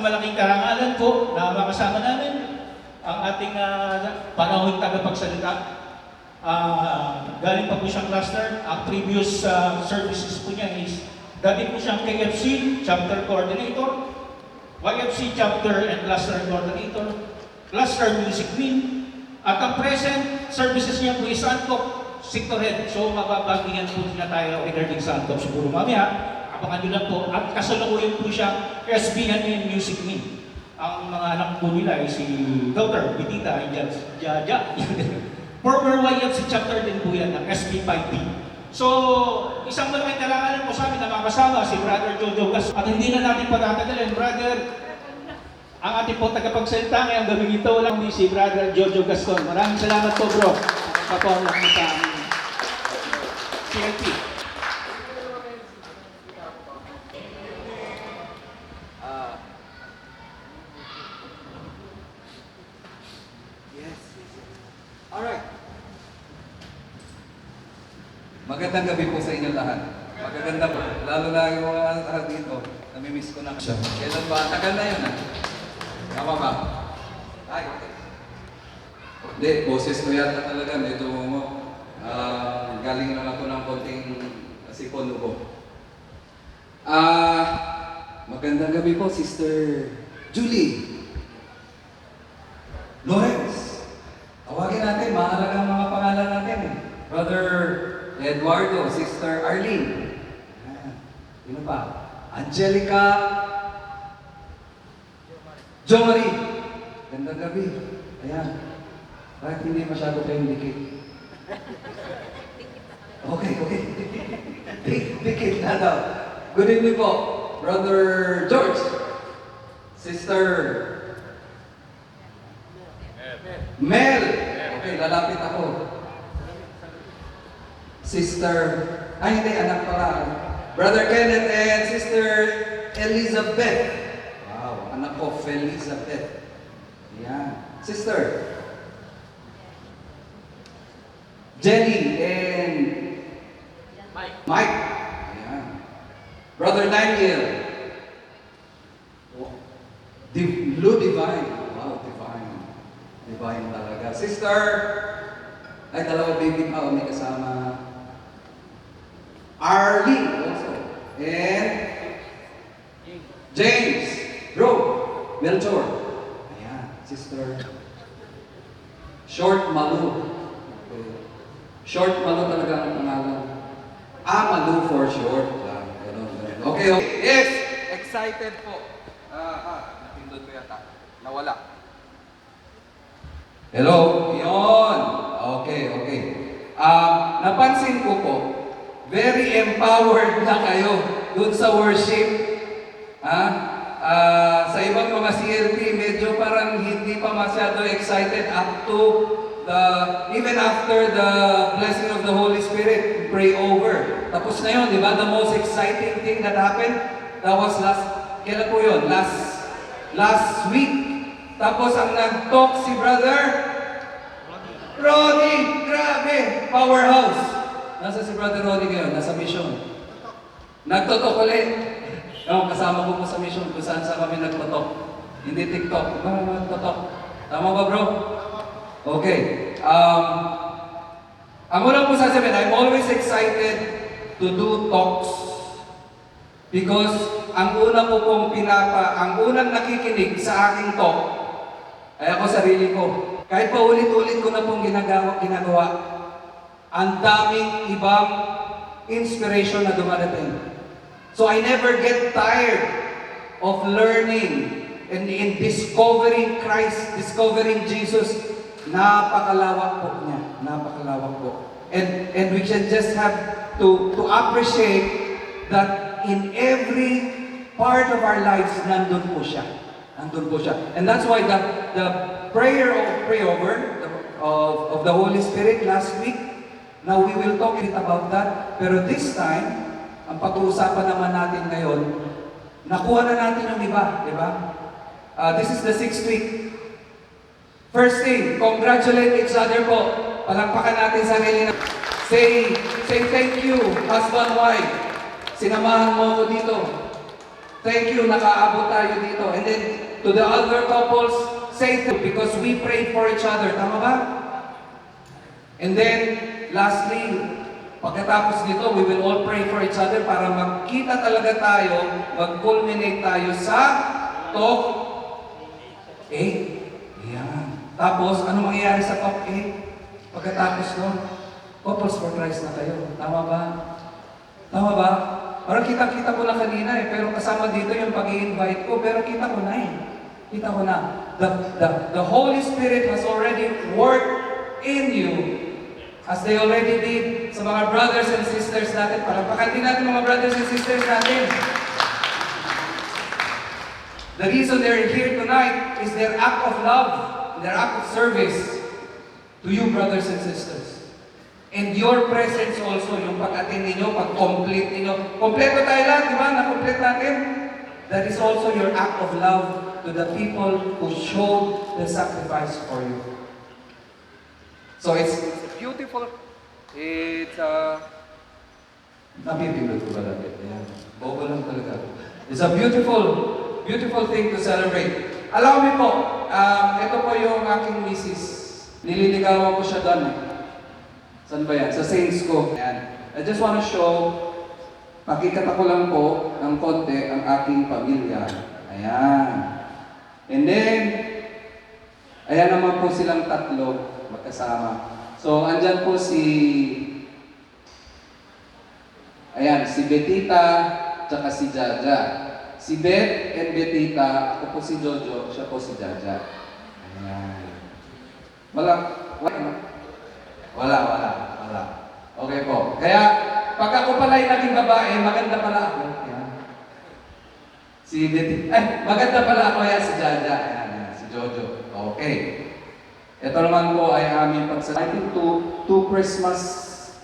malaking karangalan po na makasama namin ang ating panahon tagapagsalita. Galing pa po siyang cluster. Ang previous services po niya is dati po siyang KFC Chapter Coordinator, YFC Chapter and Cluster Coordinator, Cluster Music Wing, at ang present services niya po is Antop Sector Head. So mababagyan po niya tayo regarding sa Antop siguro mamaya. Abangan nyo lang po. At kasalukuyan po siya SBN Music Wing. Ang mga anak po nila ay si Dr. Bitita Jaja. Former YFC chapter din po yan ng SB5B. So, isang malaking karangalan po sa amin na makasama si Brother Jojo Gas. At hindi na natin patatagalin, Brother. Ang ating po tagapagsalita ngayong gabing ito lang ni si Brother Jojo Gaston. Maraming salamat po, bro. Papawalak mo sa amin. CLP. Alright. Magandang gabi po sa inyo lahat. Magaganda po. Lalo na yung mga lahat dito. Namimiss ko na siya. Kailan ba? Tagal na yun, ha? Tama ba? Ay, okay. Hindi, boses ko yata talaga. Medyo mo. Galing lang ako ng konting sipon ko. Magandang gabi po, Sister Julie. Lawrence. Tawagin natin, mahalagang mga pangalan natin eh. Brother Eduardo, Sister Arlene. Sino pa? Angelica. Jo Marie. Gandang gabi. Ayan. Bakit hindi masyado kayong dikit? Okay. Dikit na daw. Good evening po. Brother George. Sister Mel. Okay, lalapit ako. Sister, hindi, anak pala. Brother Kenneth and Sister Elizabeth. Wow, anak ko, Elizabeth. Ayan. Sister Jenny and Mike. Ayan. Brother Daniel. Blue Divine. Wow, Divine. Divine talaga. Sister, ay dalawa baby pa, may kasama. Arlene also. And James. Bro. Melchor. Ayan, Sister. Short Malu. Okay. Short Malu talaga ang pangalan. Malu for short. Ganun. Okay. Yes! Excited po. Napindot ko yata. Nawala. Hello? Yun! Okay. Napansin ko po, very empowered na kayo dun sa worship. Sa ibang mga CLP, medyo parang hindi pa masyado excited up to even after the blessing of the Holy Spirit, pray over. Tapos na yun, di ba? The most exciting thing that happened, that was kailan po yun? Last week. Tapos ang nag-talk si Brother Ronnie. Grabe! Powerhouse! Nasa si Brother Ronnie ngayon? Nasa mission. Nagtotok ulit. Kasama ko po sa mission kung saan kami nagtotok. Hindi TikTok. Nagtotok. Tama ba, bro? Okay. Ang unang po sasabihin, I'm always excited to do talks because ang unang nakikinig sa aking talk ay ako sarili ko. Kahit pa ulit-ulit ko na pong ginagawa, ang daming ibang inspiration na dumadating. So I never get tired of learning and in discovering Christ, discovering Jesus. Napakalawak po niya. Napakalawak po. And we can just have to appreciate that in every part of our lives, nandun po siya. Nandun po siya. And that's why the prayer of the Holy Spirit last week, now we will talk about that. Pero this time, ang pag-uusapan naman natin ngayon, nakuha na natin yung iba, di ba? This is the 6th week. First thing, congratulate each other po. Palakpakan natin sarili na. Say thank you, husband, wife. Sinamahan mo ako dito. Thank you, nakaabot tayo dito. And then, to the other couples, say thank you because we prayed for each other. Tama ba? And then, lastly, pagkatapos nito, we will all pray for each other para magkita talaga tayo, mag-culminate tayo sa top 8. Ayan. Tapos, ano mangyayari sa top 8? Pagkatapos nun, couples for Christ na kayo. Tama ba? Tama ba? Parang kita-kita ko na kanina pero kasama dito yung pag-i-invite ko, pero kita ko na Kita ko na. The Holy Spirit has already worked in you as they already did sa mga brothers and sisters natin. Palagpakan din natin mga brothers and sisters natin. The reason they're here tonight is their act of love, their act of service to you brothers and sisters. And your presence also, yung pag-attend ninyo, pag-complete ninyo. Kompleto tayo lahat, di ba? Na-complete natin. That is also your act of love to the people who showed the sacrifice for you. So it's beautiful. It's napipindot ko ba natin? Ayan. Bobo lang talaga. It's a beautiful thing to celebrate. Allow me po, ito po yung aking misis. Nililigawan ko siya doon. Saan ba yan? Sa Saints ko. Ayan. I just want to show, pakikita ko lang po ng konti ang aking pamilya. Ayan. And then, ayan naman po silang tatlo magkasama. So, andyan po ayan, si Betita, tsaka si Jaja. Si Beth and Betita, ako po si Jojo, siya po si Jaja. Ayan. Wala. Okay po. Kaya, pag ako pala yung naging babae, maganda pala ako. Ayan. Si Betty, maganda pala ako yan, si Jaja. Ayan, si Jojo. Okay. Ito naman po ay aming I think two Christmas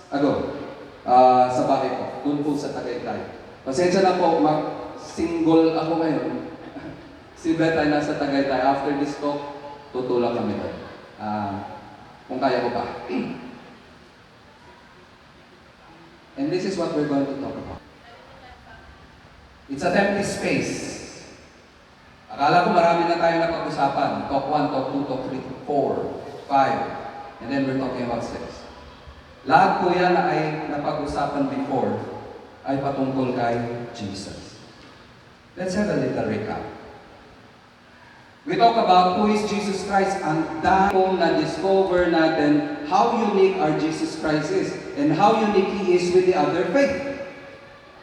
ago, sa bahay ko. Doon po sa Tagaytay. Pasensya na po, single ako ngayon. Si Beth ay nasa Tagaytay. After this talk, tutulak kami doon. Kung kaya ko pa. And this is what we're going to talk about. It's an empty space. Akala ko marami na tayo napag-usapan. Talk 1, talk 2, talk 3, talk 4, 5. And then we're talking about 6. Lahat po yan ay napag-usapan before ay patungkol kay Jesus. Let's have a little recap. We talk about who is Jesus Christ, and dahil po na-discover natin how unique our Jesus Christ is and how unique He is with the other faith.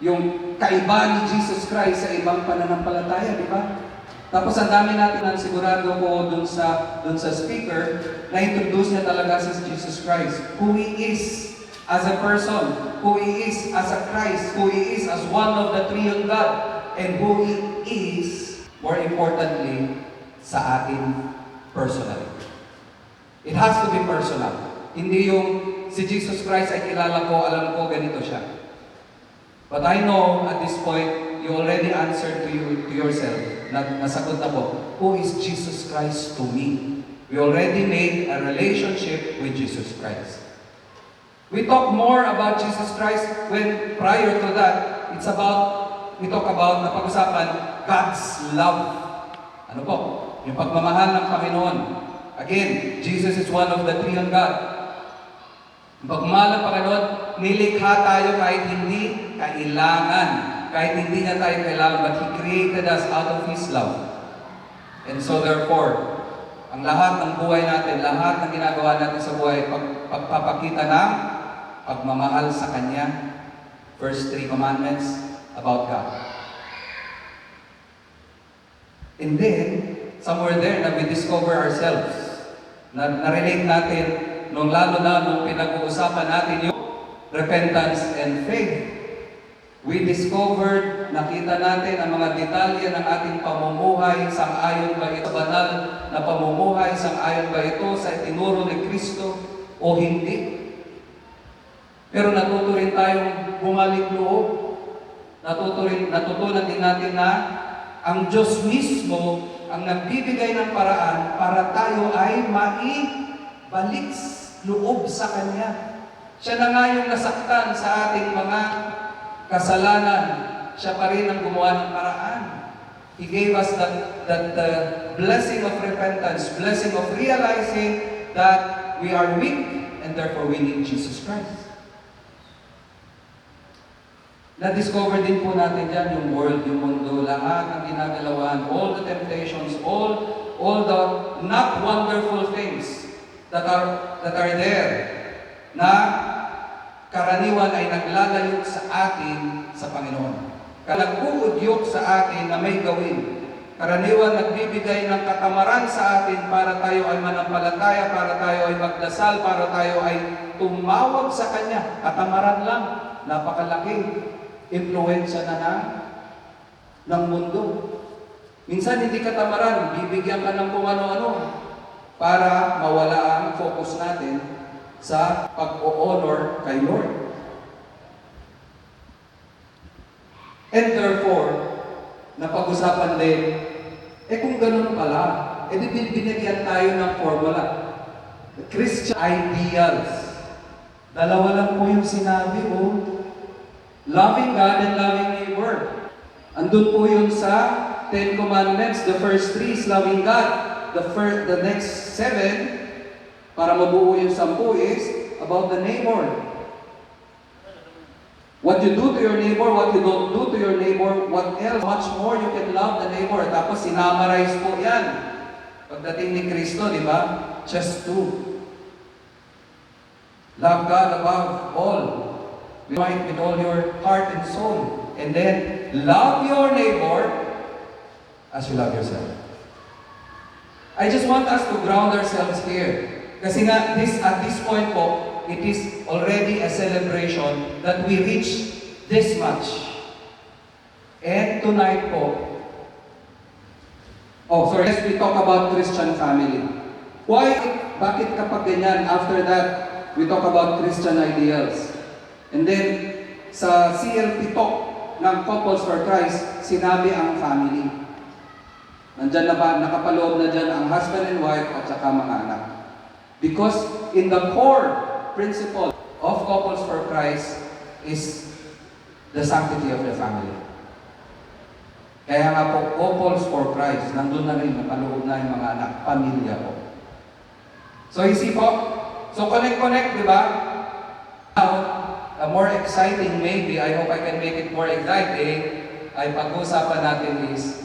Yung kaiba ni Jesus Christ sa ibang pananampalataya, di ba? Tapos ang dami natin ang sigurado ko dun sa speaker, na-introduce niya talaga si Jesus Christ. Who He is as a person, who He is as a Christ, who He is as one of the three of God, and who He is, more importantly, sa atin personally. It has to be personal. Hindi yung si Jesus Christ ay kilala ko, alam ko, ganito siya. But I know at this point, you already answered to yourself, nasagot na po, who is Jesus Christ to me? We already made a relationship with Jesus Christ. We talk more about Jesus Christ when prior to that, we talk about, napag-usapan, God's love. Ano po? Yung pagmamahal ng Panginoon. Again, Jesus is one of the three of God. Yung pagmamahal ng Panginoon, nilikha tayo kahit hindi kailangan. Kahit hindi niya tayo kailangan, but He created us out of His love. And so therefore, ang lahat ng buhay natin, lahat ng ginagawa natin sa buhay, pagpapakita ng pagmamahal sa Kanya. First 3 commandments about God. And then, somewhere there na we discover ourselves. Na-relate natin, lalo na nung pinag-uusapan natin yung repentance and faith. We discovered, nakita natin ang mga detalye ng ating pamumuhay, sang-ayon ba ito banal na pamumuhay, sang-ayon ba ito sa tinuro ni Kristo o hindi. Pero natuto rin tayong bumalik loob. Natutunan din natin na ang Diyos mismo ang nagbibigay ng paraan para tayo ay maibalik loob sa Kanya. Siya na nga yung nasaktan sa ating mga kasalanan. Siya pa rin ang gumawa ng paraan He gave us that blessing of repentance, blessing of realizing that we are weak and therefore we need Jesus Christ. Na-discover din po natin dyan yung world, yung mundo, lahat ng ginagalawan, all the temptations, all the not wonderful things that are there, na karaniwan ay naglalayo sa atin sa Panginoon. Nag-uudyok sa atin na may gawin. Karaniwan nagbibigay ng katamaran sa atin para tayo ay manampalataya, para tayo ay magdasal, para tayo ay tumawag sa Kanya. Katamaran lang, napakalaking impluensya na ng mundo. Minsan hindi katamaran, bibigyan ka ng kung ano-ano para mawala ang focus natin sa pag-o-honor kay Lord. And therefore, napag-usapan din, kung ganun pala, di binigyan tayo ng formula. Christian ideals. Dalawa lang po yung sinabi, loving God and loving neighbor. Andun po yun sa Ten Commandments. The first 3 is loving God. The next 7, para mabuo yung 10, is about the neighbor. What you do to your neighbor, what you don't do to your neighbor, what else, much more you can love the neighbor. Tapos sinamarize po yan. Pagdating ni Kristo, di ba? Just 2. Love God above all. With all your heart and soul. And then, love your neighbor as you love yourself. I just want us to ground ourselves here. Kasi nga, at this point po, it is already a celebration that we reach this much. And tonight po, let's we talk about Christian family. Why? Bakit kapag ganyan? After that, we talk about Christian ideals. And then, sa CLP talk ng Couples for Christ, sinabi ang family. Nandyan na ba, nakapaloob na dyan ang husband and wife at saka mga anak. Because in the core principle of Couples for Christ is the sanctity of the family. Kaya nga po, Couples for Christ, nandun na rin, nakapaloob na yung mga anak, pamilya po. So, isip po, so connect, di ba? A more exciting, maybe, I hope I can make it more exciting, ay pag-usapan natin is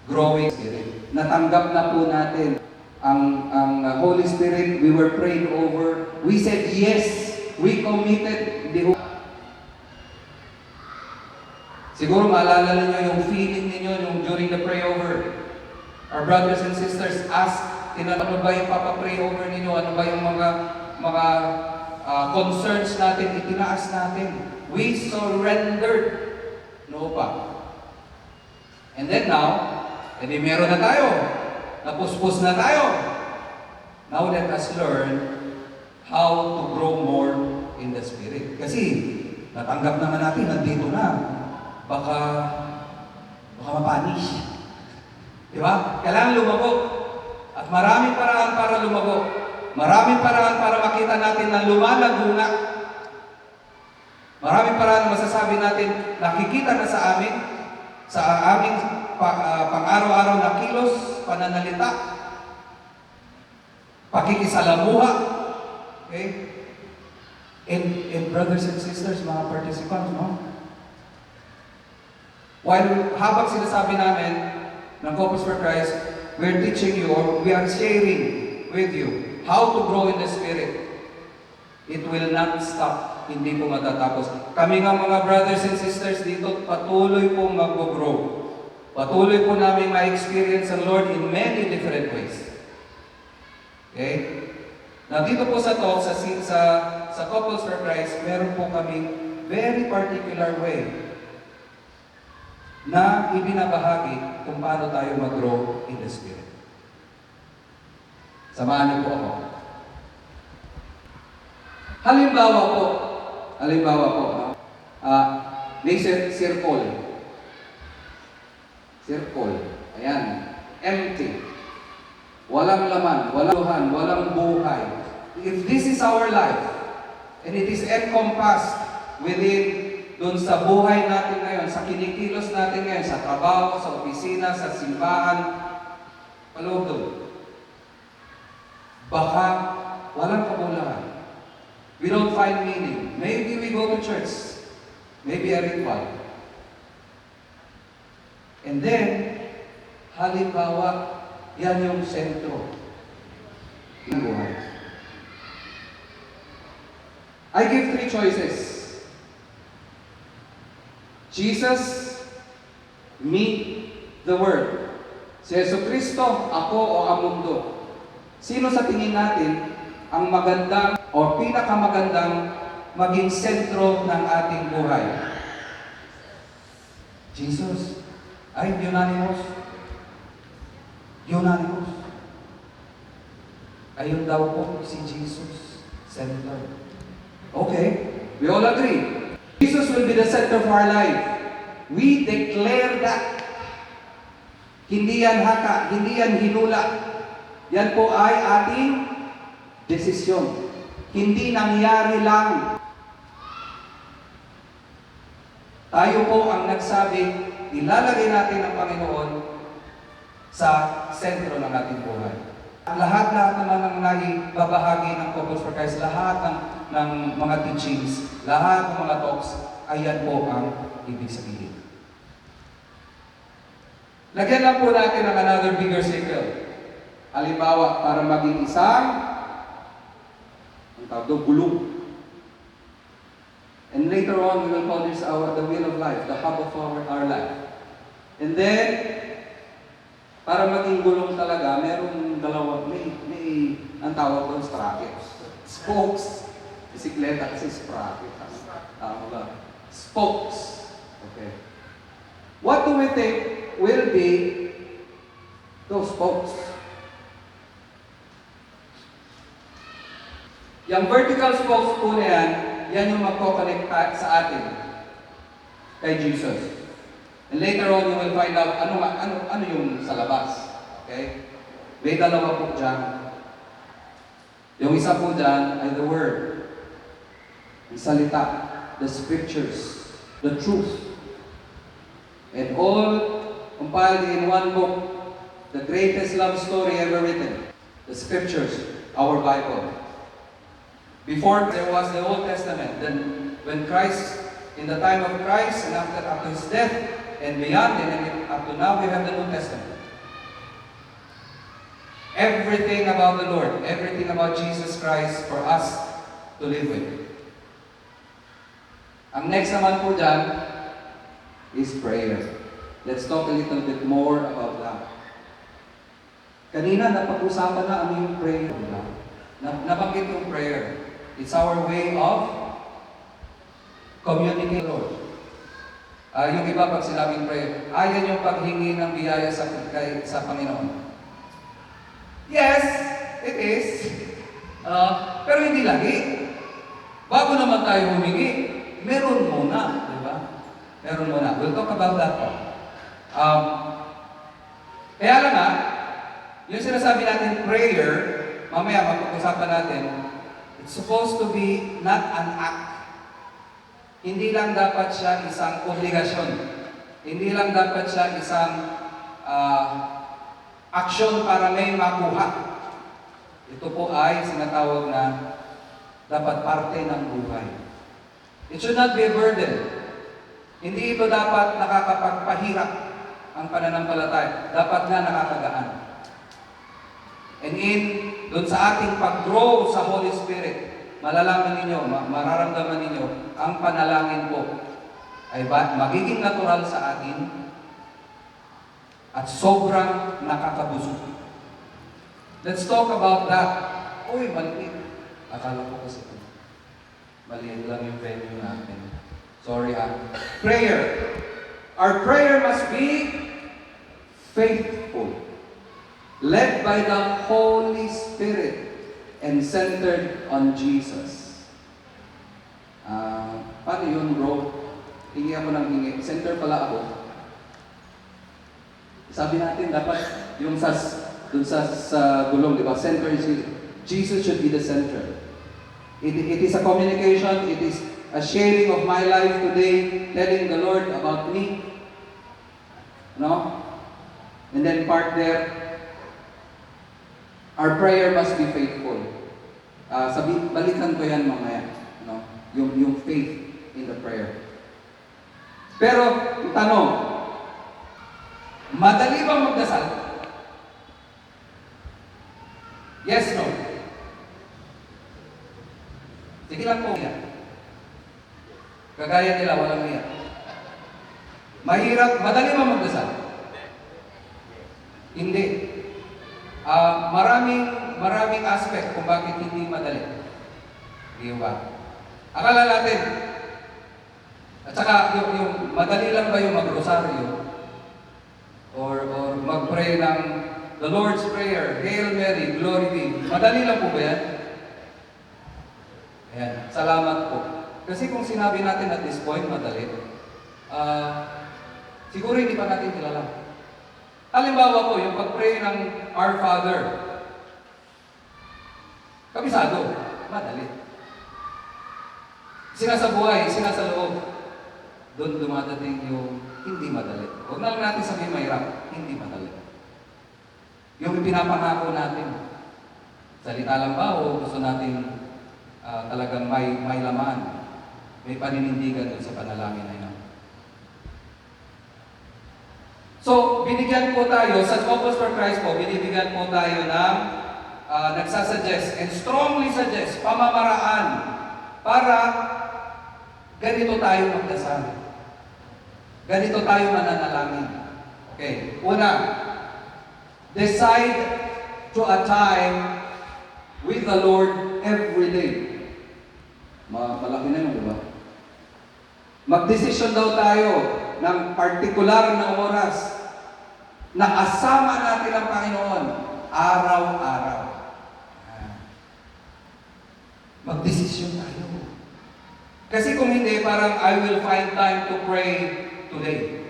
growing spirit. Natanggap na po natin ang Holy Spirit. We were prayed over. We said yes. We committed. Siguro maalala ninyo yung feeling ninyo yung during the pray over. Our brothers and sisters ask, ano ba yung papapray over ninyo? Ano ba yung mga concerns natin, itinaas natin. We surrendered. No pa. And then now, edi meron na tayo. Napuspos na tayo. Now let us learn how to grow more in the Spirit. Kasi, natanggap naman natin, nandito na. Baka mapanish. Di ba? Kailangan lumago. At maraming paraan para lumago. Maraming paraan para makita natin na lumalago na. Maraming paraan masasabi natin, nakikita na sa aming pang-araw-araw na kilos, pananalita, pakikisalamuha. Okay? And brothers and sisters, mga participants, no? Habang sinasabi namin ng Couples for Christ, we're teaching you or we are sharing with you how to grow in the Spirit. It will not stop. Hindi po matatapos. Kami nga mga brothers and sisters dito, patuloy pong mag-grow. Patuloy po namin ma-experience ang Lord in many different ways. Okay? Now, dito po sa talk, sa Couples for Christ, meron po kami very particular way na ibinabahagi kung paano tayo mag-grow in the Spirit. Samahan niyo po ako. Halimbawa po, may circle. Circle. Ayan. Empty. Walang laman, walang buhay. If this is our life, and it is encompassed within dun sa buhay natin ngayon, ngayon, sa kinikilos natin ngayon, sa trabaho, sa opisina, sa simbahan, paloob doon, baka walang kabuluhan. We don't find meaning. Maybe we go to church. Maybe a ritual. And then, halimbawa, yan yung sentro ng buhay. I give 3 choices. Jesus, me, the Word. Si Jesucristo, ako o ang mundo. Sino sa tingin natin ang magandang o pinakamagandang maging sentro ng ating buhay? Jesus. Ay, unanimous. Unanimous. Ayun daw po si Jesus, center. Okay, we all agree. Jesus will be the center of our life. We declare that. Hindi yan haka, hindi yan hinula. Yan po ay ating desisyon. Hindi nangyari lang. Tayo po ang nagsabi, ilalagay natin ang Panginoon sa sentro ng ating buhay. Lahat naman ng babahagi ng Focus for Christ, lahat ng mga teachings, lahat ng mga talks, ayan po ang ibig sabihin. Lagyan lang po natin ng another bigger circle. Halimbawa, para maging isang, ang tawag doon, gulong. And later on, we will call this the wheel of life, the hub of our life. And then, para maging gulong talaga, meron dalawa, may ang tawag doon, sprockets. Spokes. Bisikleta kasi sprocket. Tama ba? Spokes. Okay. What do we think will be those spokes? Yung vertical spokes po na yan yung magkoconnect sa atin kay Jesus. And later on, you will find out ano yung sa labas. Okay? May dalawa po dyan. Yung isa po dyan ay the Word. Yung salita, the Scriptures, the truth. And all compiled in one book, the greatest love story ever written. The Scriptures, our Bible. Before there was the Old Testament, then when Christ, in the time of Christ, and after His death, and beyond, and up to now, we have the New Testament. Everything about the Lord, everything about Jesus Christ for us to live with. Ang next naman po dyan is prayer. Let's talk a little bit more about that. Kanina, napag-usapan na ano yung prayer. Nabanggit yung prayer. It's our way of communicating with the Lord. Yung iba pag sinabing prayer, yan yung paghingi ng biyaya sa Panginoon. Yes, it is. Pero hindi lagi. Bago naman tayo humingi, meron muna, di ba? Meron muna. We'll talk about that po. Kaya lang yung sinasabi natin prayer, mamaya mapag-usapan natin, it's supposed to be not an act. Hindi lang dapat siya isang obligasyon. Hindi lang dapat siya isang aksyon para may makuha. Ito po ay sinatawag na dapat parte ng buhay. It should not be a burden. Hindi ito dapat nakakapagpahirap ang pananampalataya. Dapat nga nakakagaan. And doon sa ating pag-grow sa Holy Spirit, malalaman ninyo, mararamdaman ninyo, ang panalangin po ay magiging natural sa atin at sobrang nakakabusog. Let's talk about that. Uy, maliit. Akala ko kasi maliit lang yung venue natin. Sorry Prayer. Our prayer must be faithful, led by the Holy Spirit, and centered on Jesus. Paano yun, bro? Hingi ako ng hingi. Center pala ako. Sabi natin, dapat yung dun sa gulong, di ba? Center is Jesus should be the center. It is a communication, it is a sharing of my life today, telling the Lord about me. No? And then part there, our prayer must be faithful. Balikan ko yan mamaya. No? Yung faith in the prayer. Pero, tanong, madali bang magdasal? Yes, no? Sige lang po yan. Kagaya nila, walang iyak. Mahirap, madali bang magdasal? Hindi. Maraming aspect kung bakit hindi madali. Di ba? Akala natin, at saka yung madali lang ba yung mag-rosaryo? Or mag-pray ng the Lord's Prayer, Hail Mary, Glory be. Madali lang po ba yan? Ayan, salamat po. Kasi kung sinabi natin at this point, madali, siguro hindi pa natin kilala. Halimbawa po, yung pag-pray ng Our Father, kabisado, madali. Sinasabuhay, sinasaloob. Doon dumadating yung hindi madali. Huwag na lang natin sabihin mahirap, hindi madali. Yung pinapangako natin, salita lang ba o gusto natin talagang may laman, may paninindigan doon sa panalangin na yun. So, binigyan po tayo, sa Couples for Christ po, binibigyan po tayo ng nagsasuggest and strongly suggest pamamaraan para ganito tayo magdasal. Ganito tayo mananalangin. Okay. Una, decide to a time with the Lord every day. Malaki na yun, di ba? Magdesisyon daw tayo ng partikular na oras na kasama natin ang Panginoon araw-araw. Magdesisyon tayo. Kasi kung hindi, parang I will find time to pray today.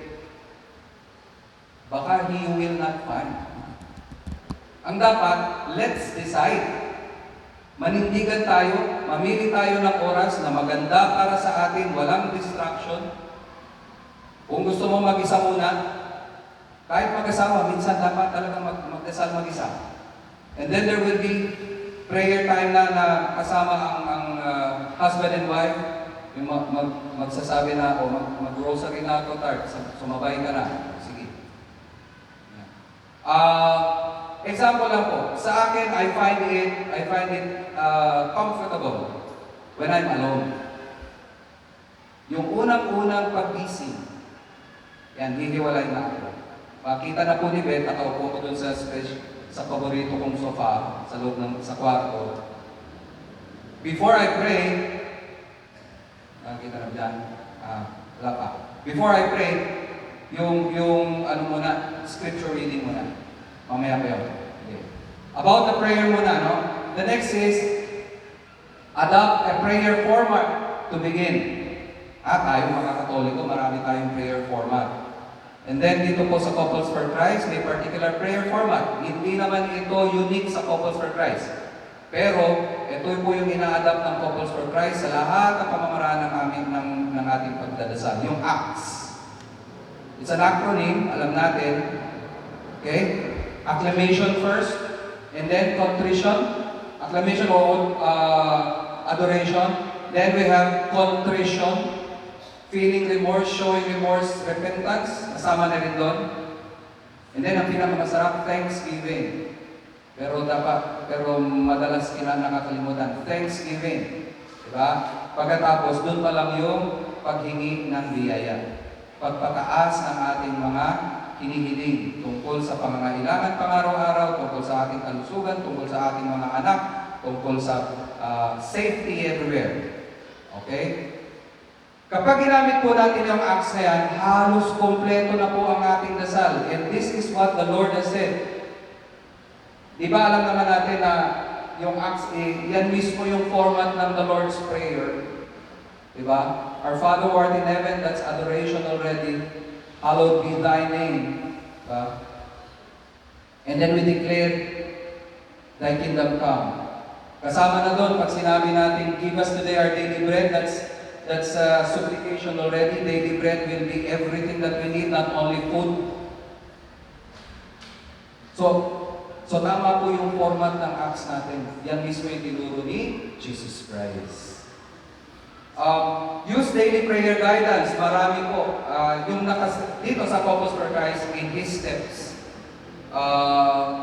Baka He will not find. Ang dapat, let's decide. Manindigan tayo, mamili tayo ng oras na maganda para sa atin, walang distraction. Kung gusto mo mag-isa muna, kahit mag-asawa, minsan dapat talaga magdasal mag-isa. And then there will be prayer time na kasama ang husband and wife. Yung magsasabi na ako, mag-rosary na ako, Tart, sumabay ka na. Sige. Example lang po. Sa akin, I find it comfortable when I'm alone. Yung unang-unang pag-gising, yan, hihiwalay na ako. Makita na po ni Beth, nakaupo ko dun sa paborito kong sofa sa loob sa kwarto. Before I pray, nakita na dyan, wala pa. Before I pray, yung ano muna, scripture reading muna. Mamaya pa yun. Okay. About the prayer muna, no? The next is, adopt a prayer format to begin. Tayo mga Katoliko, marami tayong prayer format. And then dito po sa Couples for Christ, may particular prayer format. Hindi naman ito unique sa Couples for Christ. Pero, ito po yung ina-adapt ng Couples for Christ sa lahat ng pamamaraan ng ating pagdadasal. Yung ACTS. It's an acronym, alam natin. Okay? Acclamation first, and then contrition. Acclamation or adoration. Then we have contrition. Feeling remorse, showing remorse, repentance, kasama na rin doon. And then ang pinakamasarap, thanksgiving. Pero madalas nakakalimutan, thanksgiving. Diba? Pagkatapos, doon pa lang yung paghingi ng biyaya. Pagpataas ng ating mga hinihiling tungkol sa pangangailangan pang-araw-araw, tungkol sa ating kalusugan, tungkol sa ating mga anak, tungkol sa safety everywhere. Okay? Kapag ginamit po natin yung acts na yan, halos kompleto na po ang ating dasal. And this is what the Lord has said. Di ba alam naman natin na yung acts, yan mismo yung format ng the Lord's Prayer. Di ba? Our Father who art in heaven, that's adoration already. Hallowed be thy name. Diba? And then we declare, thy kingdom come. Kasama na doon, pag sinabi natin, give us today our daily bread, that's that's supplication already. Daily bread will be everything that we need, not only food. So tama po yung format ng Acts natin. Yan mismo yung tinuro ni Jesus Christ. Use daily prayer guidance. Marami po. Dito sa Focus for Christ, in His steps.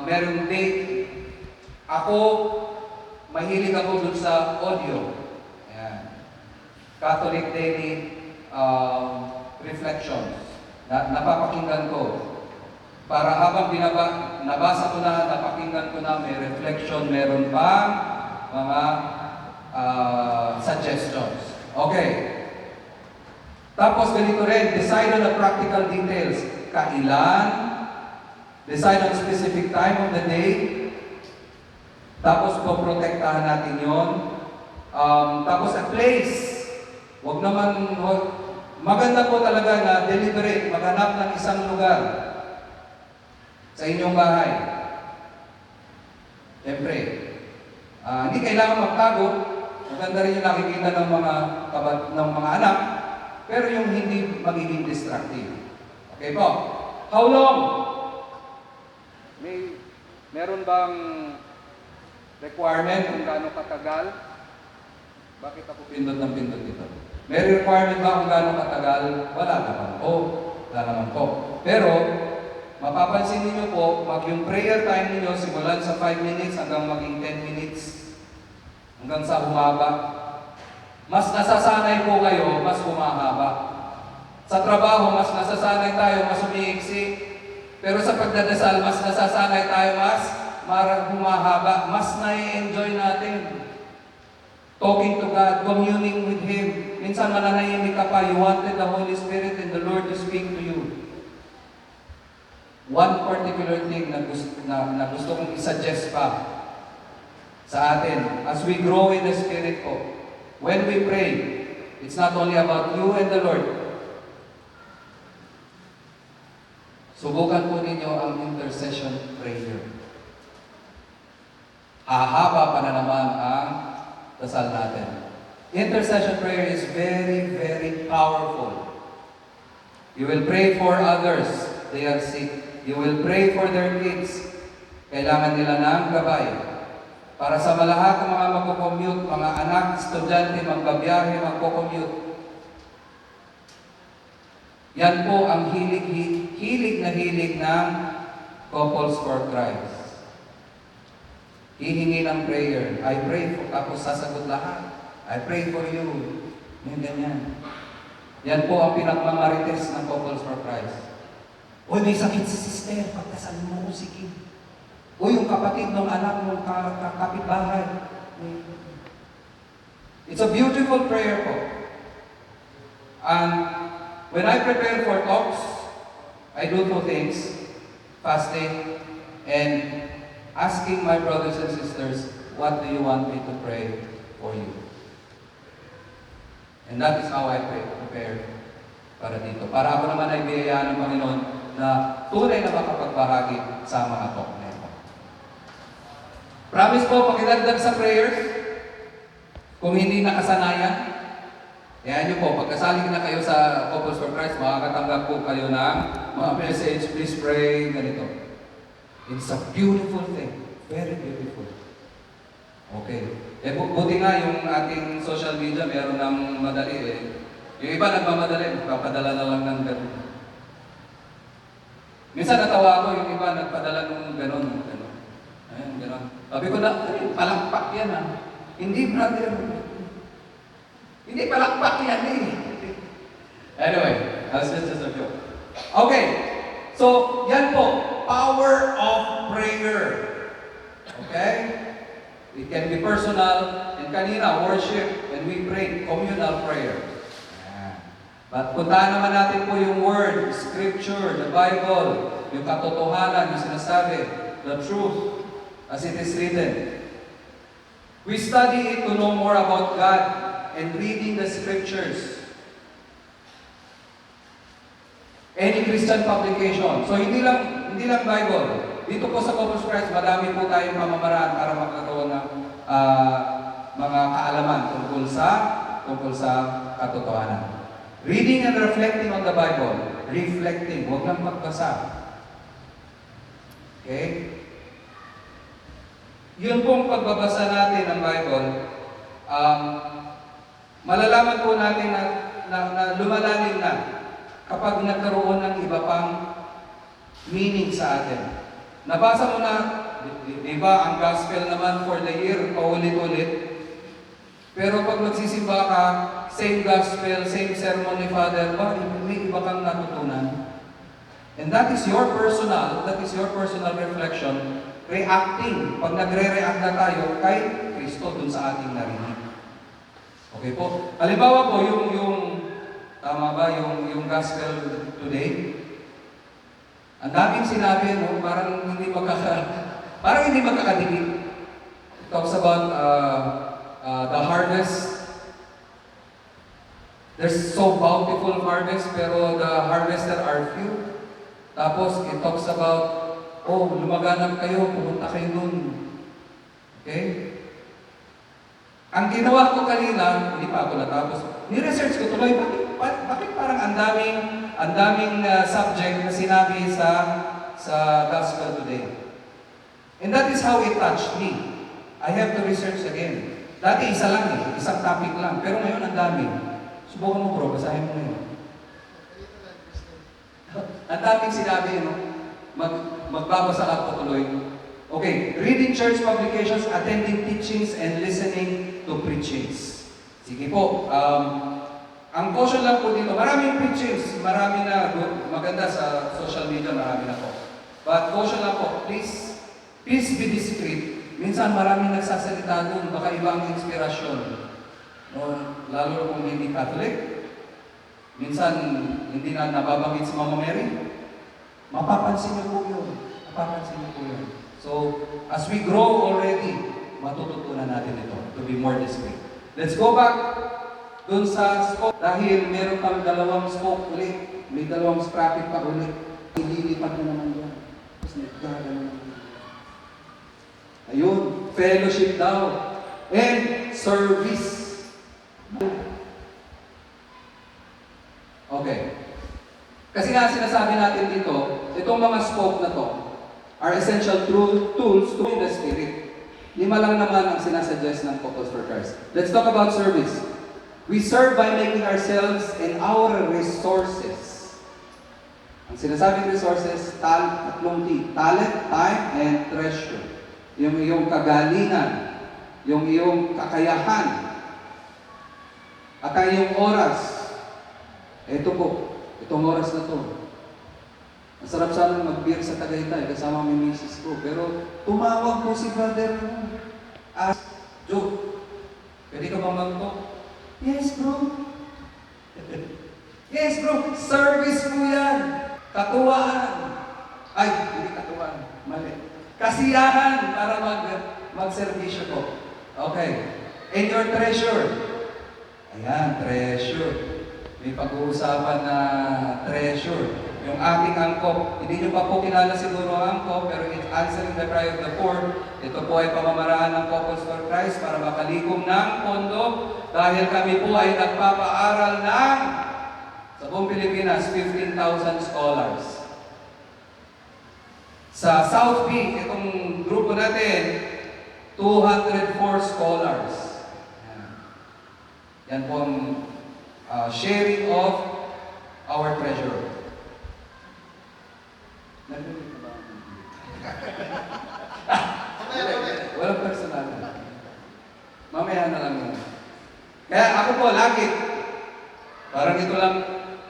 Merong date. Ako, mahilig ako dun sa audio. Ayan. Catholic Daily Reflections. Napapakinggan ko. Para habang nabasa ko na, napakinggan ko na, may reflection, meron pa mga suggestions. Okay. Tapos ganito rin, decide on the practical details. Kailan, decide on specific time of the day, tapos poprotektahan natin yon. Tapos a place. Maganda po talaga na deliberate, maghanap ng isang lugar sa inyong bahay. Siyempre, hindi kailangan magtago. Maganda rin yung nakikita ng mga anak, pero yung hindi magiging distractive. Okay po. How long? Meron bang requirement kung gaano katagal? Bakit ako pindot ng pindot dito? May requirement ba kung gaano katagal? Wala naman po. Wala naman po. Pero, mapapansin niyo po, yung prayer time niyo simulan sa 5 minutes hanggang maging 10 minutes. Hanggang sa humaba. Mas nasasanay po kayo, mas humahaba. Sa trabaho, mas nasasanay tayo, mas umiiksi. Pero sa pagdadasal, mas nasasanay tayo, mas humahaba. Mas nai-enjoy natin. Talking to God, communing with Him. Minsan mananahimik ka pa, you wanted the Holy Spirit and the Lord to speak to you. One particular thing na gusto kong isuggest pa sa atin as we grow in the Spirit po. When we pray, it's not only about you and the Lord. Subukan po ninyo ang intercession prayer. Hahaba pa na naman ang dasal natin. Intercession prayer is very, very powerful. You will pray for others. They are sick. You will pray for their kids. Kailangan nila ng gabay. Para sa lahat ng mga magko-commute, mga anak, estudyante, magbabiyahe, magko-commute. Yan po ang hilig na hilig ng Couples for Christ. Hihingi ng prayer. I pray for, tapos sasagot lahat. I pray for you. Yan, ganyan. Yan po ang pinagmamarites ng Couples for Christ. Uy, may sakit si sister, pagkasalin mo ko sige. Uy, yung kapatid ng anak ng kapitbahay. It's a beautiful prayer po. And when I prepare for talks, I do two things. Fasting and asking my brothers and sisters, what do you want me to pray for you? And that is how I prepare para dito. Para ako naman ay biyayaan ng Panginoon na tunay na makapagbahagi sa mga talk na ito. Promise po, pakidagdag sa prayers. Kung hindi nakasanayan, yan nyo po, pagkasali na kayo sa Couples for Christ, makakatanggap po kayo ng mga message, please pray, ganito. It's a beautiful thing. Very beautiful. Okay. Buti nga yung ating social media, meron ng madali eh. Yung iba nagmamadali, papadala na lang ng ganun. Minsan natawa ako, yung iba nagpadala ng ganun. Ayan, ganun. Sabi ko na, palakpak yan ha. Hindi, brother. Hindi palakpak yan eh. Anyway, that's just a joke. Okay. So, yan po. Power of prayer. Okay? It can be personal. And kanina, worship. And we pray. Communal prayer. But puntahan naman natin po yung word, scripture, the Bible, yung katotohanan, yung sinasabi, the truth, as it is written. We study it to know more about God and reading the scriptures. Any Christian publication. So hindi lang Bible. Dito po sa Couples Christ, madami po tayong pamamaraan para magkaroon ng mga kaalaman tungkol sa katotohanan. Reading and reflecting on the Bible. Reflecting, huwag lang magbasa. Okay? Yun pong pagbabasa natin ng Bible, malalaman po natin na lumalalim na kapag nagkaroon ng iba pang meaning sa atin. Nabasa mo na, di ba, ang gospel naman for the year, paulit-ulit. Pero pag magsisimba ka, same gospel, same sermon ni Father, may iba kang natutunan. And that is your personal reflection, reacting. Pag nagre-react na tayo kay Kristo dun sa ating narinig. Okay po? Halimbawa po, tama ba, yung gospel today, ang daming sinabi, no? Parang hindi magkakadikit. It talks about the harvest. There's so bountiful harvest, pero the harvester are few. Tapos, it talks about, lumaganap kayo, pumunta kayo dun. Okay? Ang ginawa ko kanina, hindi pa ako natapos, ni-research ko tuloy, bakit parang ang daming subject na sinabi sa gospel today. And that is how it touched me. I have to research again. Dati isa lang isang topic lang, pero ngayon ang dami. Subukan mo bro, basahin mo ngayon. Ang daming sinabi, no? Magbabasa ka po tuloy. Okay, reading church publications, attending teachings, and listening to preachings. Sige po, ang caution lang po dito, maraming preachings, marami na maganda sa social media, marami na po. But caution lang po, please be discreet. Minsan maraming nagsasalita doon, baka ibang inspirasyon. No, lalo kung hindi Catholic, minsan hindi na nababanggit si Mama Mary. Mapapansin niyo po yun. So, as we grow already, matututunan natin ito to be more discreet. Let's go back dun sa spoke. Dahil meron pang dalawang spoke ulit. May dalawang sprocket pa ulit. Ililipat na naman yan. Tapos nagkagalan naman. Ayun, fellowship daw. And service. Okay. Kasi nga sinasabi natin dito, itong mga spoke na to are essential tools to the Spirit. 5 lang naman ang sinasuggest ng Focus for Christ. Let's talk about service. We serve by making ourselves and our resources. Ang sinasabing resources, tatlong T. Talent, time, and treasure. Yung iyong kagalingan, yung iyong kakayahan, at ang iyong oras. Ito po, itong oras na to. Masarap sana mag-beer sa Tagaytay kasama may misis ko. Pero tumawag po si brother mo. Joe, pwede ka bang mag-talk? Yes, bro. Yes, bro. Service po yan. Katuwaan. Ay, hindi katuwaan. Mali. Kasiyahan para mag-servisyo ko. Okay. And your treasure. Ayan, treasure. May pag-uusapan na treasure. Yung ating angkop, hindi nyo pa po kilala siguro ang angkop, pero it's answering the cry of the poor. Ito po ay pamamaraan ng Focus for Christ para makalikom ng pondo dahil kami po ay nagpapaaral ng sa buong Pilipinas, 15,000 scholars. Sa South Peak, itong grupo natin, 204 scholars. Yan po ang sharing of our treasure. Walang personal. Mamaya na lang yun. Kaya ako po, lagi. Parang ito lang,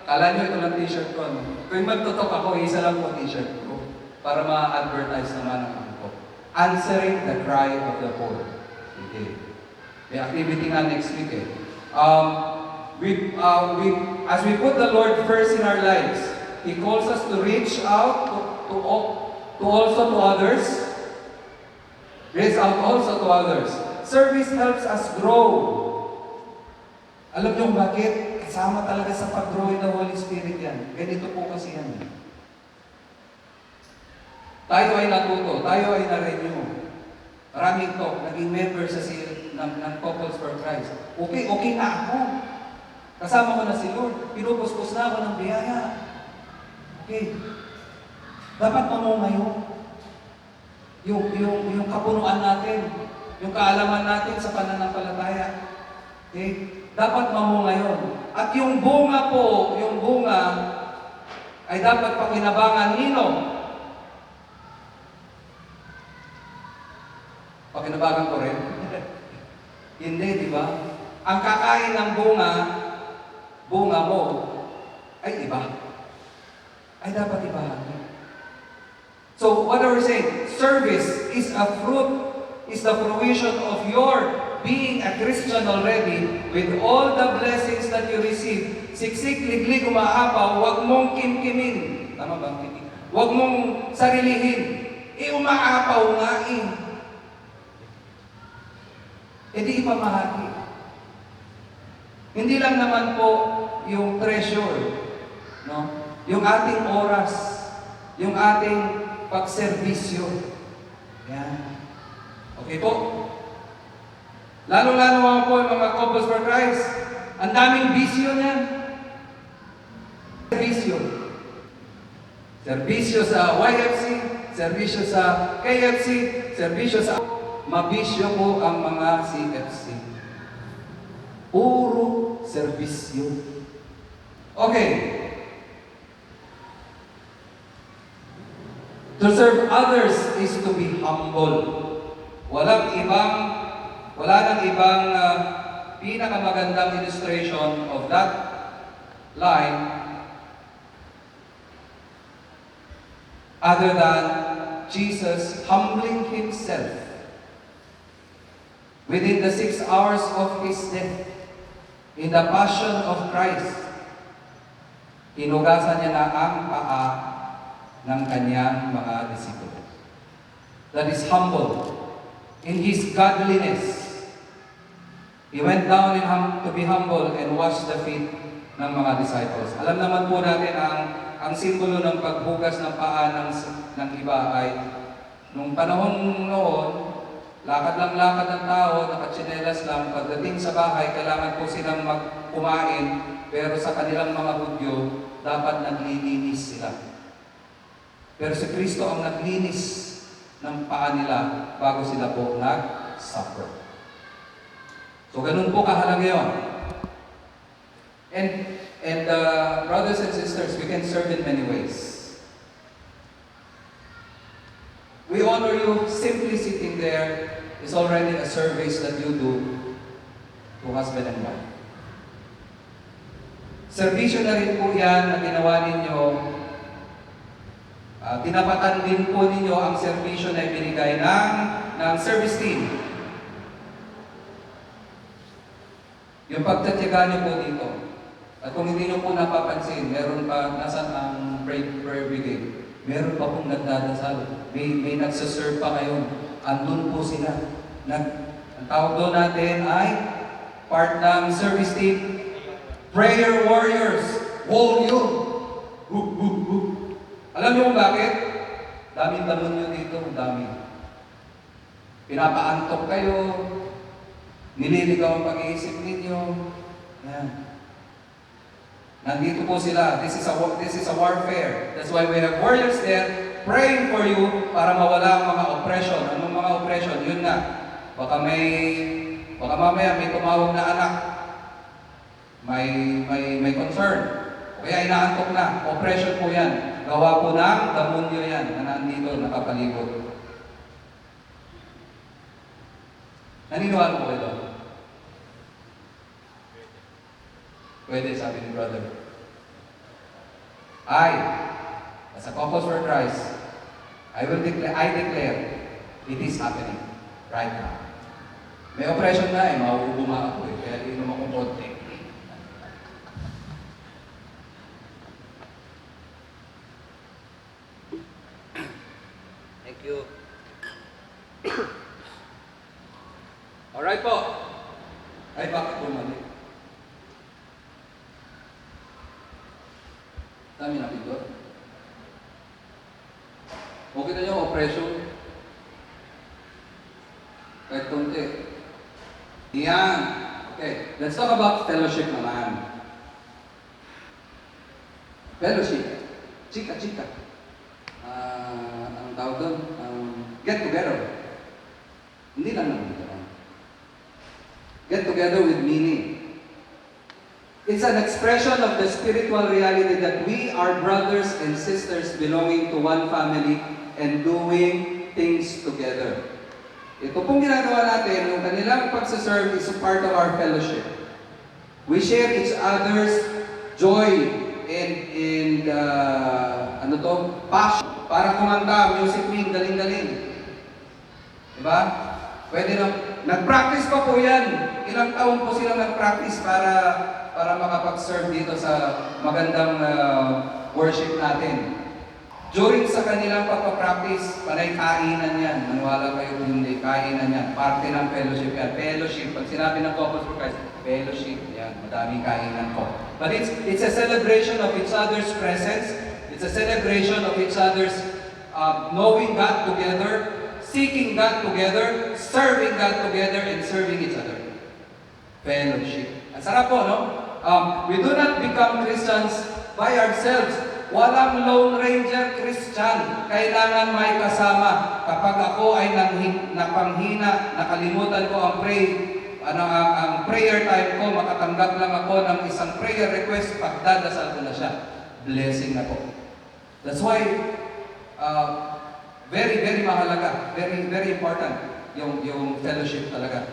kala nyo ito lang t-shirt ko. No? Kung magtutok ako, isa lang po t-shirt ko. Para ma-advertise naman ang ako. Answering the cry of the poor. Sige. May activity nga next week eh. As we put the Lord first in our lives, He calls us to reach out to also to others. Reach out also to others. Service helps us grow. Alam niyo bakit? Kasama talaga sa pag-grow in the Holy Spirit yan. Ganito po kasi yan. Tayo ay natuto. Tayo ay na-renew. Maraming to. Naging member sa ng Focus for Christ. Okay na ako. Kasama ko na si Lord. Pinupuspos na ako ng biyaya. Okay. Dapat mamungayo. Yung kapunuan natin, yung kaalaman natin sa pananampalataya. Okay? Dapat mamungayon. At yung bunga po, yung bunga ay dapat pakinabangan nino. Pakinabangan ko rin. Hindi, di ba? Ang kakain ng bunga mo, ay iba. Ay dapat ibahagi. So, what are we saying? Service is a fruit, is the fruition of your being a Christian already with all the blessings that you receive. Siksik, liglig, umaapaw, huwag mong kimkimin. Tama ba ang kimkim? Huwag mong sarilihin. Umaapaw nga eh. E di ipamahagi. Hindi lang naman po yung treasure, no? Yung ating oras, yung ating pagserbisyo. Yan. Okay po? Lalo-lalo po yung mga couples for Christ. Ang daming bisyo niyan. Serbisyo. Serbisyo sa YFC, serbisyo sa KFC, serbisyo sa... Mabisyo po ang mga CFC. Puro serbisyo. Okay. To serve others is to be humble. Wala nang ibang pinakamagandang illustration of that line other than Jesus humbling himself within the 6 hours of his death in the passion of Christ. Hinugasan niya na ang paa ng kanyang mga disipulo. That is humble. In his godliness, he went down to be humble and washed the feet ng mga disciples. Alam naman po natin ang simbolo ng paghugas ng paa ng iba ay nung panahon noon, lakad ng tao, nakatsinelas lang, pagdating sa bahay, kailangan po silang kumain, pero sa kanilang mga Hudyo, dapat naglilinis sila. Pero si Kristo ang naglinis ng paa nila bago sila po nag-supper. So, ganun po kahalaga yun. And brothers and sisters, we can serve in many ways. We honor you simply sitting there is already a service that you do to husband and wife. Servisyo na rin po yan na ginawa ninyo. Tinapatan din po ninyo ang servisyo na ibinigay ng service team. Yung pagtatyaga niyo po dito. At kung hindi niyo po napapansin, meron pa, nasan ang prayer brigade? Meron pa pong nagdadasal. May nagsaserve pa ngayon. Andun po sila. Ang tawag doon natin ay part ng service team, prayer warriors. Volume. Alam niyo kung bakit? Daming tanong nyo dito, dami. Pinapaantok kayo, nililigaw ang pag-iisip ninyo. Yan. Nandito po sila. This is a warfare. That's why we have warriors there praying for you para mawala ang mga oppression. Anong mga oppression? Yun na. Baka mamaya may tumawag na anak. May concern. O kaya inaantok na. Oppression po yan. Gawa po ng demonyo yan na nandito, nakapalibot. Naniniwala po ito? Pwede, sabi ni brother. As a Couples for Christ, I declare, it is happening right now. May oppression na mauubuma ako kaya inom akong konti. Thank you. Alright po. Ay, bakit bumalik? Dami na pindot. Okay na yung oppression. Kahit konti. Yan. Okay. Let's talk about fellowship naman. Fellowship. Chika. Anong tawag doon? Get together. Hindi lang naman ito. Get together with meaning. It's an expression of the spiritual reality that we are brothers and sisters belonging to one family and doing things together. Ito pong ginagawa natin, yung kanilang pagsaserve is a part of our fellowship. We share each other's joy and passion. Para kumanta, music wing, galing-galing. Diba? Pwede na, nag-practice pa po yan. Ilang taon po silang nag-practice para makapag-serve dito sa magandang worship natin. During sa kanilang pagpapractice, panay kainan yan. Maniwala kayo kung hindi, kainan yan. Parte ng fellowship yan. Fellowship. Pag sinabi ng Couples for Christ, fellowship. Yan, madaming kainan ko. But it's a celebration of each other's presence. It's a celebration of each other's knowing God together, seeking God together, serving God together, and serving each other. Fellowship. Ang sarap po, no? We do not become Christians by ourselves. Walang Lone Ranger Christian. Kailangan may kasama. Kapag ako ay napanghina, nakalimutan ko ang prayer time ko, makatanggap lang ako ng isang prayer request, pagdadasal ko na siya. Blessing na po. That's why, very, very mahalaga. Very, very important yung fellowship talaga.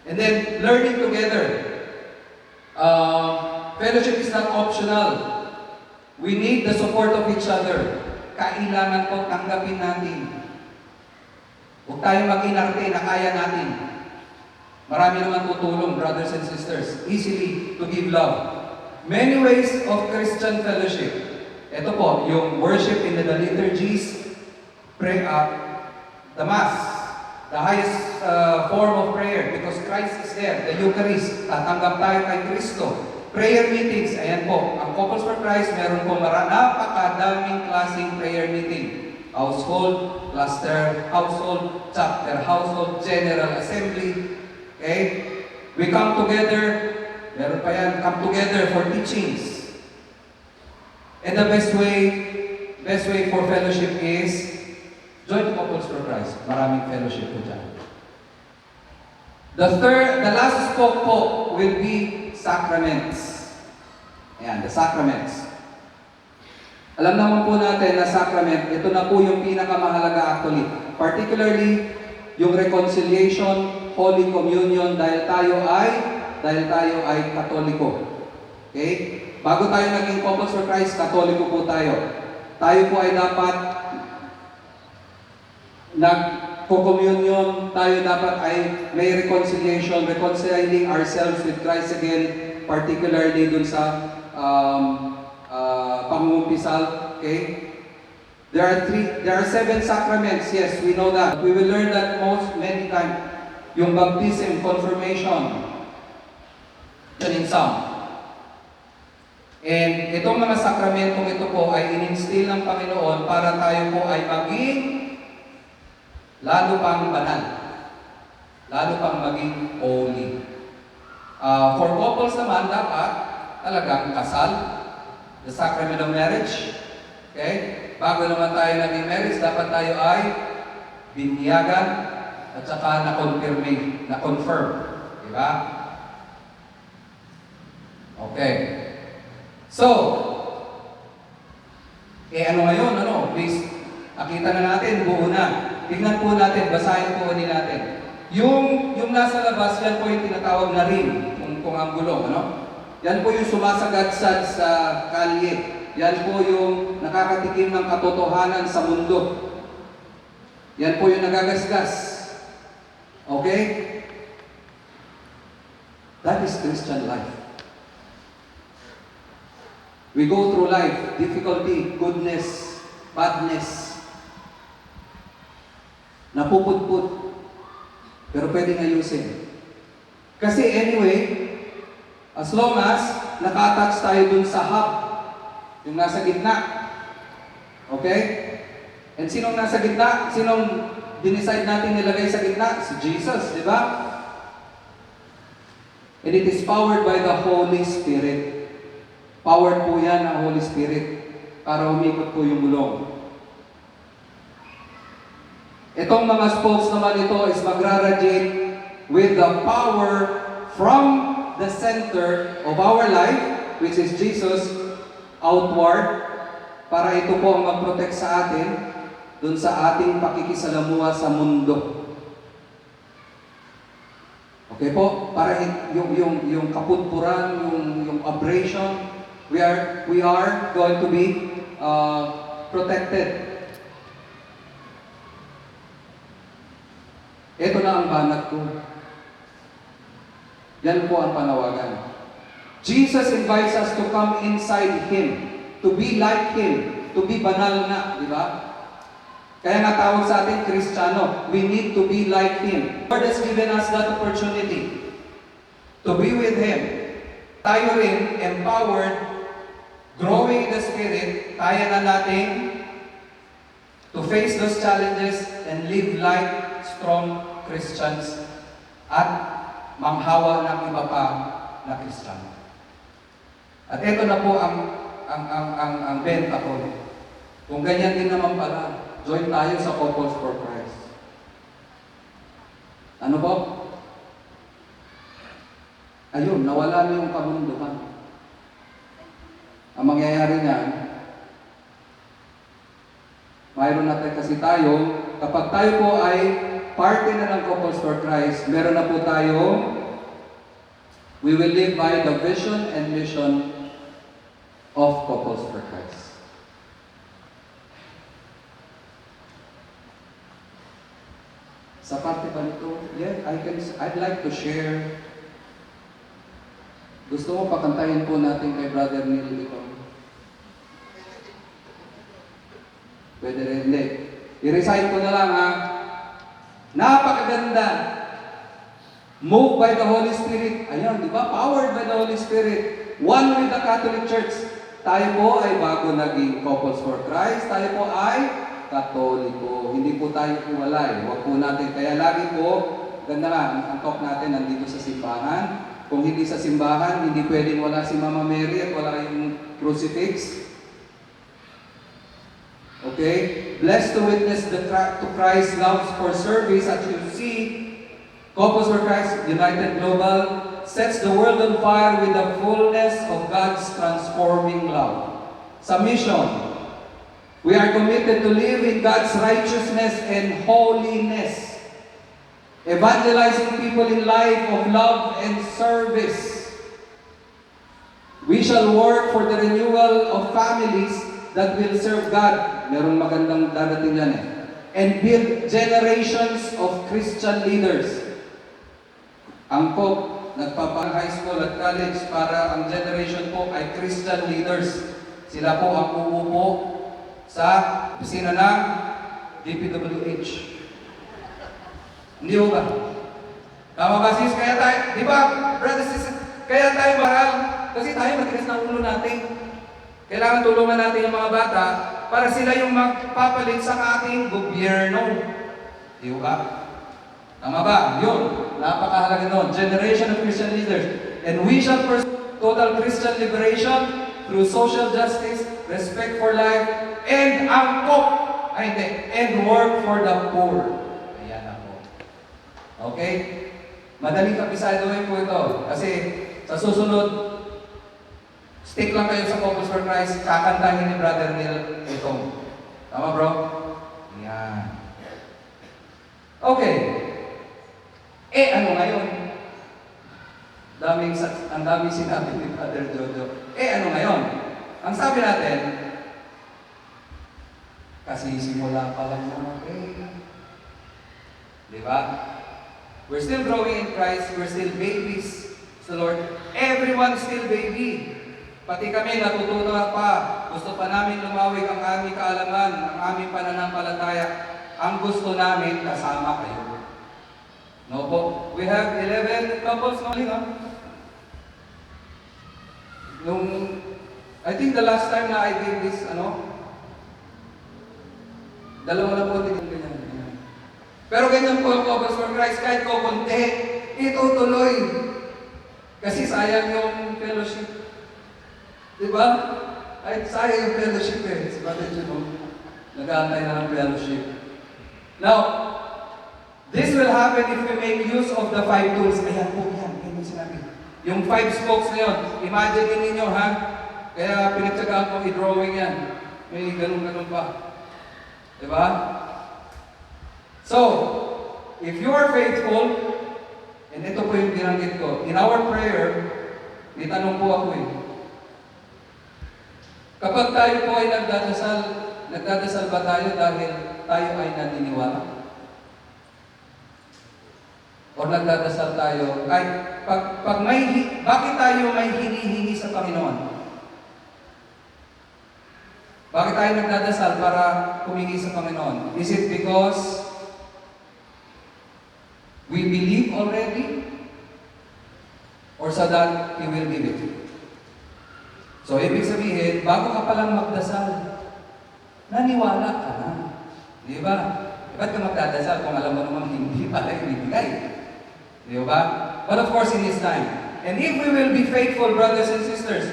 And then, learning together. Fellowship is not optional. We need the support of each other. Kailangan po tanggapin natin. Huwag tayong mag-inarte na kaya natin. Marami naman tutulong, brothers and sisters, easily to give love. Many ways of Christian fellowship. Ito po, yung worship in the liturgies, the Mass, the highest form of prayer because Christ is there, the Eucharist, tatanggap tayo kay Kristo. Prayer meetings, ayan po, ang Couples for Christ, meron po napakadaming klaseng prayer meeting. Household, cluster, household, chapter, household, general assembly. Okay? We come together, meron pa yan, come together for teachings. And the best way for fellowship is join Couples for Christ. Maraming fellowship po dyan. The last spoke po will be sacraments. Ayan, the sacraments. Alam naman po natin na sacrament, ito na po yung pinakamahalaga actually. Particularly, yung reconciliation, Holy Communion, dahil tayo ay Katoliko. Okay? Bago tayo naging Couples for Christ, Katoliko po tayo. Tayo po ay dapat nagko-communion, tayo dapat ay may reconciliation, reconciling ourselves with Christ again, particularly dun sa pangungumpisal. Okay? There are 7 sacraments. Yes, we know that. We will learn that many times. Yung baptism, confirmation, in some. And itong mga sakramentong ito po ay in-instill ng Panginoon para tayo po ay maging lalo pang banal, lalo pang maging holy. For couples naman, dapat talagang kasal, the sacrament of marriage. Okay? Bago naman tayo naging marriage, dapat tayo ay binyagan at saka na-confirm. Diba? Okay. So, ano ngayon? Please, nakita na natin, buo na. Tignan po natin, basahin po natin. Yung nasa labas, yan po yung tinatawag na rim, kung ang gulong, Yan po yung sumasagad sa kalye. Yan po yung nakakatikim ng katotohanan sa mundo. Yan po yung nagagasgas. Okay? That is Christian life. We go through life, difficulty, goodness, badness, napupudpud, pero pwedeng ayusin. Kasi anyway, as long as naka-attach tayo dun sa hub, yung nasa gitna, okay? And sinong nasa gitna? Sinong dinicide natin nilagay sa gitna? Si Jesus, di ba? And it is powered by the Holy Spirit. Powered po yan ng Holy Spirit. para umikot po yung mulong. Itong mga spokes naman ito is magra-radiate with the power from the center of our life, which is Jesus, outward, para ito po ang mag-protect sa atin dun sa ating pakikisalamuha sa mundo. Okay po? Para yung kapudpuran, yung abrasion, we are going to be protected. Ito na ang banat ko. Yan po ang panawagan. Jesus invites us to come inside Him, to be like Him, to be banal na, di ba? Kaya nga tawag sa atin, Kristiyano, we need to be like Him. God has given us that opportunity to be with Him. Tayo rin, empowered, growing in the Spirit, kaya na natin to face those challenges and live like strong Christians at manghawa ng iba pa na Kristiyano. At ito na po ang benta ko. Kung ganyan din naman pala, join tayo sa Couples for Christ. Ano po? Ayun, nawala na yung kamunduhan. Ang mangyayari niyan, mayroon natin kasi tayo, kapag tayo po ay parte na ng Couples for Christ, meron na po tayo, we will live by the vision and mission of Couples for Christ. Sa parte ba nito? Yeah, I'd like to share. Gusto mo pakantahin po natin kay Brother Neil ito? Pwede rin, hindi. I-recite ko na lang ha. Napakaganda. Moved by the Holy Spirit. Ayan, di ba? Powered by the Holy Spirit. One with the Catholic Church. Tayo po ay bago naging Couples for Christ. Tayo po ay Katoliko. Hindi po tayo iwalay. Huwag po natin. Kaya lagi po, ganda nga, ang talk natin nandito sa simbahan. Kung hindi sa simbahan, hindi pwedeng wala si Mama Mary at wala yung crucifix. Okay? Blessed to witness to Christ's love for service. As you see, Couples for Christ United Global sets the world on fire with the fullness of God's transforming love. Sa mission, we are committed to live in God's righteousness and holiness, evangelizing people in life of love and service. We shall work for the renewal of families that will serve God. Merong magandang dadating yan eh. And build generations of Christian leaders. Ang Pope, nagpapa-high school at college para ang generation po ay Christian leaders. Sila po ang uupo sa opisina ng DPWH. Hindi ba? Tama ba sis? Kaya tayo, di ba, brothers and sisters, kaya tayo mahal. Kasi tayo matigas ng ulo natin. Kailangan tulungan natin yung mga bata para sila yung magpapalit sa ating gobyerno. Di ba? Tama ba? Yun. Napakahalaga nun. Generation of Christian leaders. And we shall pursue total Christian liberation through social justice, respect for life, and and work for the poor. Ayan na po. Okay? Madaling kapisaduhin po ito. Kasi sa susunod, stick lang kayo sa Couples for Christ, kakantahin ni Brother Neil itong. Tama bro? Ayan. Okay. Ano ngayon? Ang daming sinabi ni Brother Jojo. Ano ngayon? Ang sabi natin, kasi simula pa lang naman Di ba? We're still growing in Christ. We're still babies sa Lord. Everyone's still baby. Pati kami natututo pa. Gusto pa namin lumawig ang aming kaalaman, ang aming pananampalataya. Ang gusto namin, kasama kayo. No po. We have 11 couples only, no? I think the last time na I did this, dalawa na po din ganyan. Pero ganyan po ang Couples for Christ, kahit ko konti, itutuloy. Kasi sayang yung fellowship. Diba? Ay, sayang yung fellowship eh. Si Brother Juno, nag-aantay na ng fellowship. Now, this will happen if we make use of the 5 tools. Ayan po, yan. Yan yung sinabi. Yung 5 spokes na yun. Imagine ninyo, ha? Kaya pinagtsagaan ko i-drawing yan. May ganun-ganun pa. Diba? So, if you are faithful, and ito po yung binanggit ko, in our prayer, may tanong po ako eh. Kapag tayo po ay nagdadasal ba tayo dahil tayo ay naniniwala? O nagdadasal tayo, bakit tayo may hinihingi sa Panginoon? Bakit tayo nagdadasal para humingi sa Panginoon? Is it because we believe already? Or so that He will give it? So, ibig sabihin, bago ka palang magdasal, naniwala ka na. Di ba? Ba't ka magdadasal kung alam mo namang hindi pala ibibigay? Di ba? But of course, in His time. And if we will be faithful, brothers and sisters,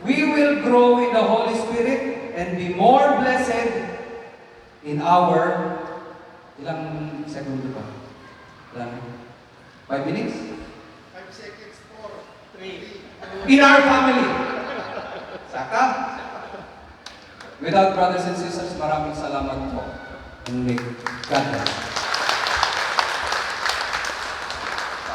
we will grow in the Holy Spirit and be more blessed in our, ilang segundo pa? 5 minutes? 5 seconds, 4, 3, In our family. Saka. Without brothers and sisters, maraming salamat po. And may God bless.